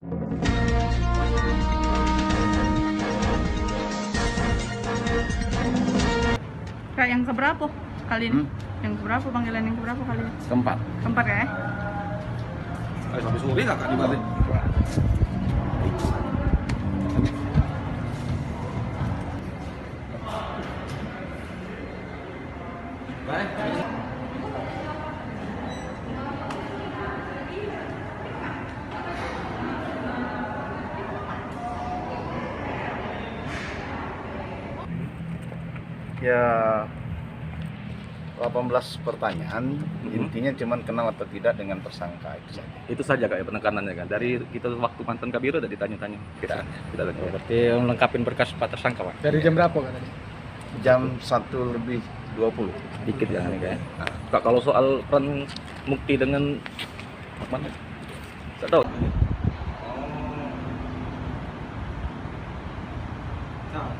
Kak, yang keberapa kali ini? Yang keberapa, panggilan yang keberapa kali ini? Keempat. Keempat ya? Ayo sampai sore nggak Kak dibalik? Ya 18 pertanyaan, intinya cuman kenal atau tidak dengan tersangka itu saja. Itu saja Kak ya penekanannya kan. Dari kita waktu mantan Kabiro udah ditanya-tanya. Tidak ada. Berarti melengkapi berkas Pak tersangka, Pak. Dari jam berapa kan tadi? Jam 1:20. Dikit ya ini Kak. Kak, kalau soal peran Mukti dengan mana? Tidak tahu. Nah,